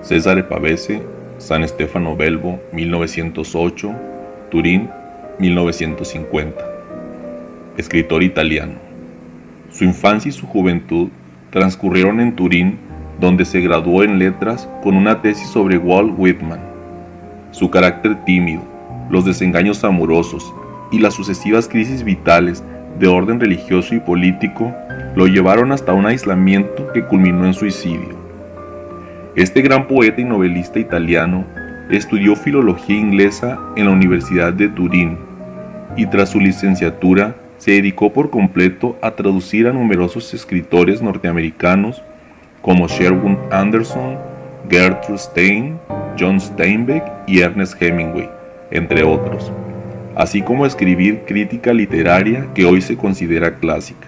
Cesare Pavese, San Stefano Belbo, 1908, Turín, 1950. Escritor italiano. Su infancia y su juventud transcurrieron en Turín, donde se graduó en letras con una tesis sobre Walt Whitman. Su carácter tímido, los desengaños amorosos y las sucesivas crisis vitales de orden religioso y político lo llevaron hasta un aislamiento que culminó en suicidio. Este gran poeta y novelista italiano estudió filología inglesa en la Universidad de Turín y tras su licenciatura se dedicó por completo a traducir a numerosos escritores norteamericanos como Sherwood Anderson, Gertrude Stein, John Steinbeck y Ernest Hemingway, entre otros, así como a escribir crítica literaria que hoy se considera clásica.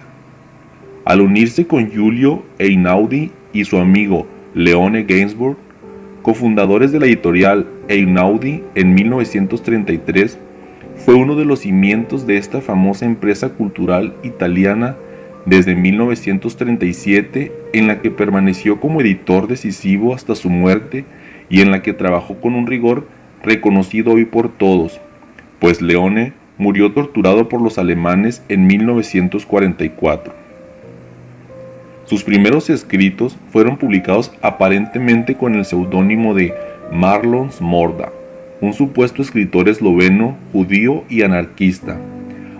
Al unirse con Giulio Einaudi y su amigo Leone Gainsbourg, cofundadores de la editorial Einaudi en 1933, fue uno de los cimientos de esta famosa empresa cultural italiana desde 1937, en la que permaneció como editor decisivo hasta su muerte y en la que trabajó con un rigor reconocido hoy por todos, pues Leone murió torturado por los alemanes en 1944. Sus primeros escritos fueron publicados aparentemente con el seudónimo de Marlon Smorda, un supuesto escritor esloveno, judío y anarquista,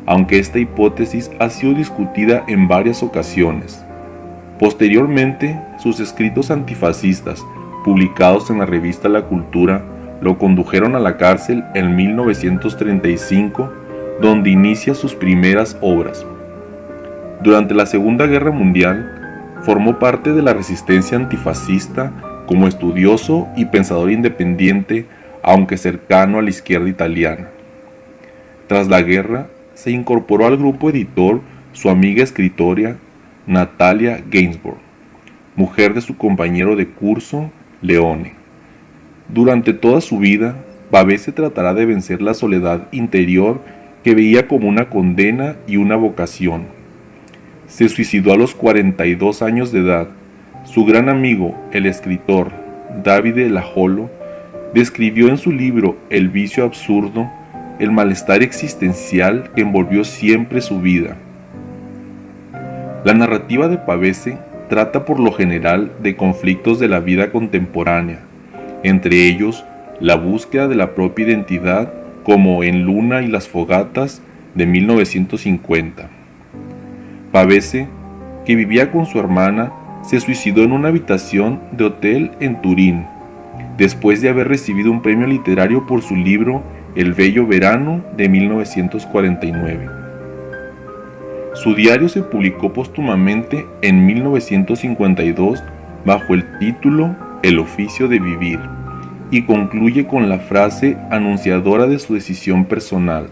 aunque esta hipótesis ha sido discutida en varias ocasiones. Posteriormente, sus escritos antifascistas, publicados en la revista La Cultura, lo condujeron a la cárcel en 1935, donde inicia sus primeras obras. Durante la Segunda Guerra Mundial, formó parte de la resistencia antifascista como estudioso y pensador independiente, aunque cercano a la izquierda italiana. Tras la guerra, se incorporó al grupo editor su amiga escritora Natalia Gainsbourg, mujer de su compañero de curso, Leone. Durante toda su vida, Pavese tratará de vencer la soledad interior que veía como una condena y una vocación. Se suicidó a los 42 años de edad. Su gran amigo, el escritor Davide Lajolo, describió en su libro El vicio absurdo el malestar existencial que envolvió siempre su vida. La narrativa de Pavese trata por lo general de conflictos de la vida contemporánea, entre ellos la búsqueda de la propia identidad, como en Luna y las fogatas de 1950. Pavese, que vivía con su hermana, se suicidó en una habitación de hotel en Turín, después de haber recibido un premio literario por su libro El bello verano de 1949. Su diario se publicó póstumamente en 1952 bajo el título El oficio de vivir y concluye con la frase anunciadora de su decisión personal.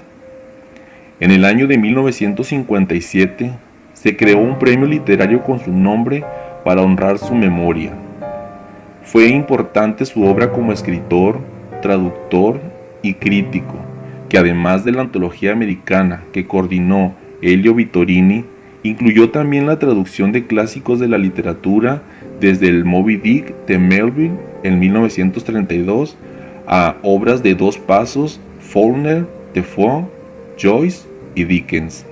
En el año de 1957 se creó un premio literario con su nombre para honrar su memoria. Fue importante su obra como escritor, traductor y crítico, que además de la antología americana que coordinó Elio Vittorini, incluyó también la traducción de clásicos de la literatura desde el Moby Dick de Melville en 1932 a obras de Dos Pasos, Faulkner, Defoe, Joyce y Dickens.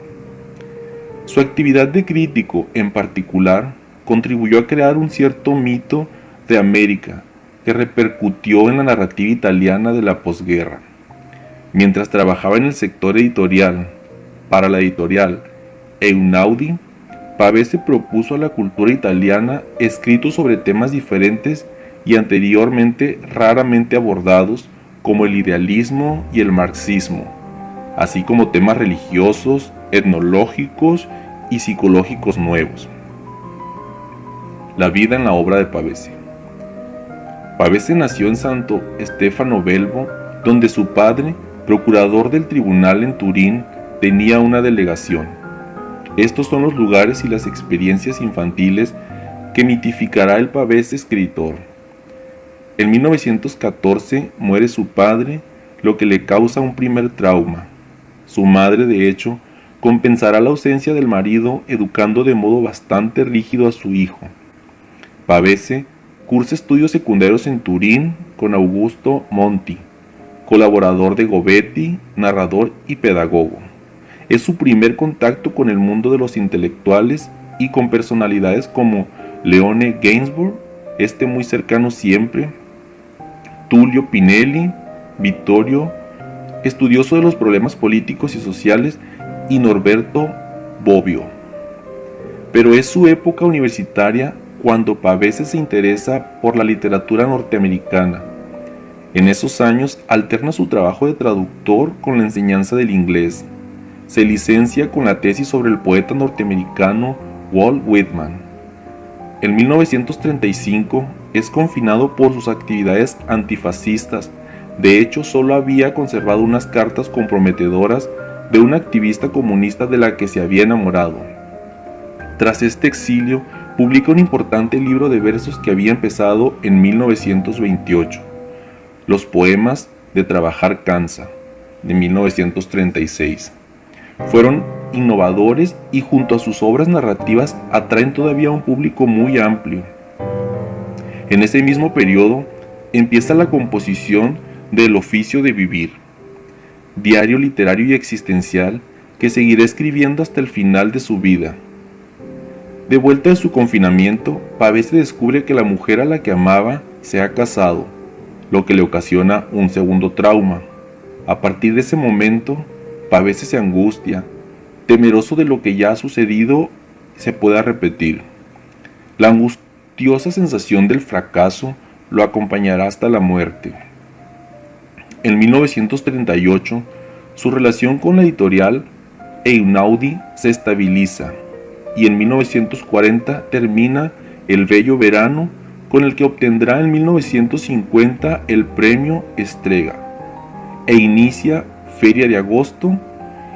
Su actividad de crítico, en particular, contribuyó a crear un cierto mito de América que repercutió en la narrativa italiana de la posguerra. Mientras trabajaba en el sector editorial, para la editorial Einaudi, Pavese propuso a la cultura italiana escritos sobre temas diferentes y anteriormente raramente abordados, como el idealismo y el marxismo, así como temas religiosos, etnológicos y psicológicos nuevos. La vida en la obra de Pavese. Pavese nació en Santo Stefano Belbo, donde su padre, procurador del tribunal en Turín, tenía una delegación. Estos son los lugares y las experiencias infantiles que mitificará el Pavese escritor. En 1914 muere su padre, lo que le causa un primer trauma. Su madre, de hecho, compensará la ausencia del marido educando de modo bastante rígido a su hijo. Pavese Cursa estudios secundarios en Turín con Augusto Monti, colaborador de Gobetti, narrador y pedagogo. Es su primer contacto con el mundo de los intelectuales y con personalidades como Leone Gainsbourg, muy cercano siempre, Tullio Pinelli, Vittorio, estudioso de los problemas políticos y sociales, y Norberto Bobbio. Pero es su época universitaria cuando Pavese se interesa por la literatura norteamericana. En esos años alterna su trabajo de traductor con la enseñanza del inglés. Se licencia con la tesis sobre el poeta norteamericano Walt Whitman. En 1935 es confinado por sus actividades antifascistas. De hecho, solo había conservado unas cartas comprometedoras de una activista comunista de la que se había enamorado. Tras este exilio, publica un importante libro de versos que había empezado en 1928, Los poemas de Trabajar cansa, de 1936. Fueron innovadores y junto a sus obras narrativas atraen todavía a un público muy amplio. En ese mismo periodo empieza la composición del Oficio de Vivir, diario literario y existencial que seguirá escribiendo hasta el final de su vida. De vuelta de su confinamiento, Pavese descubre que la mujer a la que amaba se ha casado, lo que le ocasiona un segundo trauma. A partir de ese momento, Pavese se angustia, temeroso de lo que ya ha sucedido se pueda repetir. La angustiosa sensación del fracaso lo acompañará hasta la muerte. En 1938, su relación con la editorial Einaudi se estabiliza y en 1940 termina El Bello Verano, con el que obtendrá en 1950 el premio Strega, e inicia Feria de Agosto,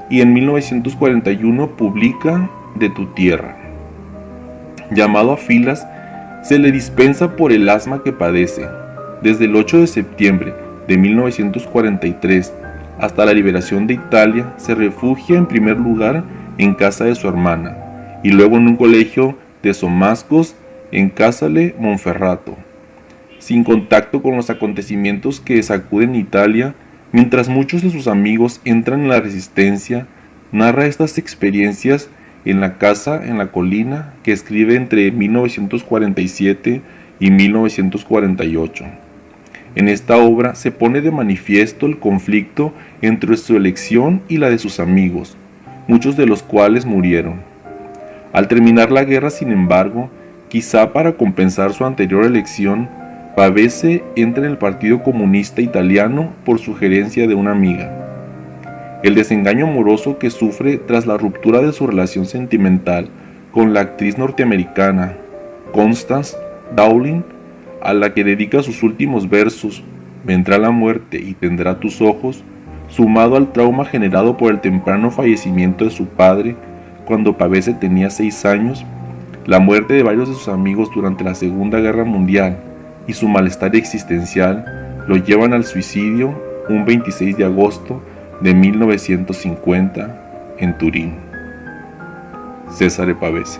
y en 1941 publica De tu tierra. Llamado a filas, se le dispensa por el asma que padece. Desde el 8 de septiembre de 1943 hasta la liberación de Italia, se refugia en primer lugar en casa de su hermana, y luego en un colegio de Somascos en Casale Monferrato. Sin contacto con los acontecimientos que sacuden Italia, mientras muchos de sus amigos entran en la resistencia, narra estas experiencias en La casa en la colina, que escribe entre 1947 y 1948. En esta obra se pone de manifiesto el conflicto entre su elección y la de sus amigos, muchos de los cuales murieron. Al terminar la guerra, sin embargo, quizá para compensar su anterior elección, Pavese entra en el Partido Comunista Italiano por sugerencia de una amiga. El desengaño amoroso que sufre tras la ruptura de su relación sentimental con la actriz norteamericana Constance Dowling, a la que dedica sus últimos versos, Vendrá la muerte y tendrá tus ojos, sumado al trauma generado por el temprano fallecimiento de su padre cuando Pavese tenía 6 años, la muerte de varios de sus amigos durante la Segunda Guerra Mundial y su malestar existencial lo llevan al suicidio un 26 de agosto de 1950 en Turín. Cesare Pavese.